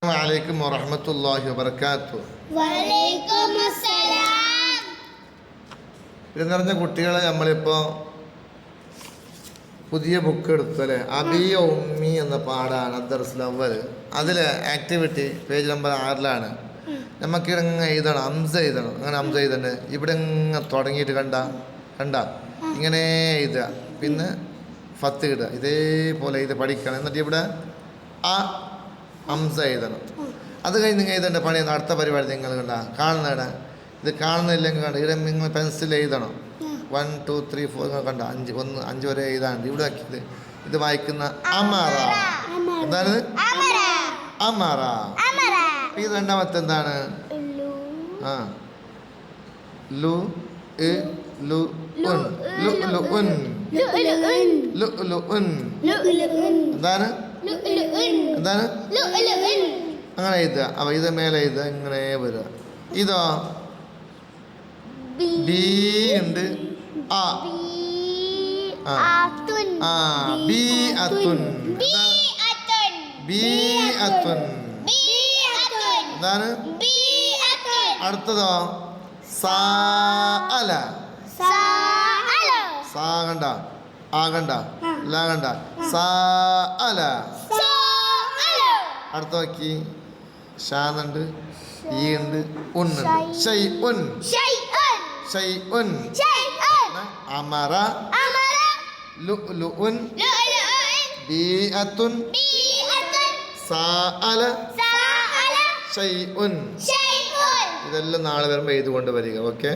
അലൈക്കും വറഹ്മത്തുള്ളാഹി വബറകാതുഹു. ഇത് നിറഞ്ഞ കുട്ടികളെ നമ്മളിപ്പോൾ പുതിയ ബുക്ക് എടുത്തു അല്ലേ, അബിയ ഉമ്മി എന്ന പാടാണ് അദ്ദർസുൽ അവ്വൽ. അതിൽ ആക്ടിവിറ്റി പേജ് നമ്പർ 6 നമുക്കിങ്ങനെ എഴുതണം, ഹംസ എഴുതണം. അങ്ങനെ ഹംസ എഴുതണ്ട്. ഇവിടെ ഇങ്ങനെ തുടങ്ങിയിട്ട് കണ്ട ഇങ്ങനെ എഴുതുക, പിന്നെ ഫത്ത് ഇടുക, ഇതേപോലെ ഇത് പഠിക്കണം. എന്നിട്ട് ഇവിടെ ആ ഹംസ എഴുതണം. അത് കഴിഞ്ഞ് നിങ്ങൾ എഴുതേണ്ട പണി അടുത്ത പരിപാടി നിങ്ങൾ കാണുന്നതാണ്. ഇത് കാണുന്നില്ലെങ്കിൽ ഇവിടെ നിങ്ങൾ പെൻസിൽ എഴുതണം. 1 2 3 4 കണ്ട 5 വരെ എഴുതാണ്ട് ഇവിടെ ആക്കിയത്. ഇത് വായിക്കുന്ന അമറ. എന്താണ് അമറ? ഇത് രണ്ടാമത്തെ എന്താണ്? ലു ഇ ലു ഉൻ ലു ലു ഉൻ ലു ലു ഉൻ. എന്താണ് എന്താണ്? അങ്ങനെ എഴുതുക. അപ്പൊ ഇത് മേലെ എഴുതുക, ഇങ്ങനെ വരിക. ഇതോ ബി ഉണ്ട്. ആ ബി അത്തുൻ. ബി അത്തുൻ. എന്താണ്? അടുത്തതോ സാ അല. സാ കണ്ട, ആ കണ്ട, ല കണ്ട, സാ അല. അടുത്ത നോക്കി, ഷാന്നുണ്ട്, ഈ ഉണ്ട്, ഉന്നുണ്ട്. ഷൈ ഉൻ. ഷൈ ഉൻ. അമറ ലുഅ്ലുഉൻ ബിഅത്തുൻ സഅല ഷൈഉൻ. ഇതെല്ലാം നാളെ വരുമ്പോൾ എഴുതുകൊണ്ട് വരിക. ഓക്കെ.